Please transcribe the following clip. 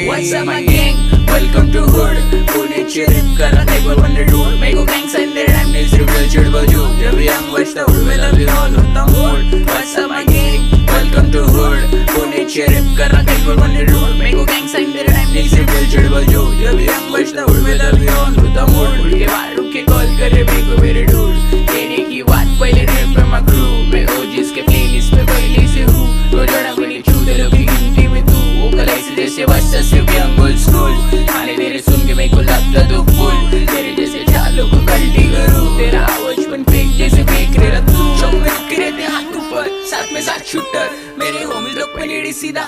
What's up my gang? Welcome to hood. पुण्याची rip करा table on the road. मेरे को gangs and their rhyme needs reveal चिड़बल जो. जब young बचता हूँ मैं love you all होता mood. What's up my gang? Welcome to hood. पुण्याची rip करा table on the road. मेरे को gangs and their rhyme needs reveal चिड़बल जो. जब young बचता हूँ मैं love you all होता mood. उड़ के बाहर रुक के call करे मेरे को मेरे dude. कहने की बात पहले rap पे my crew. मैं OGs के playlist पे पहले से हूँ. रोजाना गोली छू दे लोग की गिनती में तू. वो कलाई से जैसे बच्चा सिर्फ young old school. खाने तेरे सुन के मेरे को लगता तो फुल. तेरे जैसे चालों को गलती करूँ. तेरा बचपन फेंक जैसे फेंक रहा तू. शौक में रुके रहते हाथ ऊपर. साथ में साथ शूटर. मेरे होmies लोग पे लेडी सीधा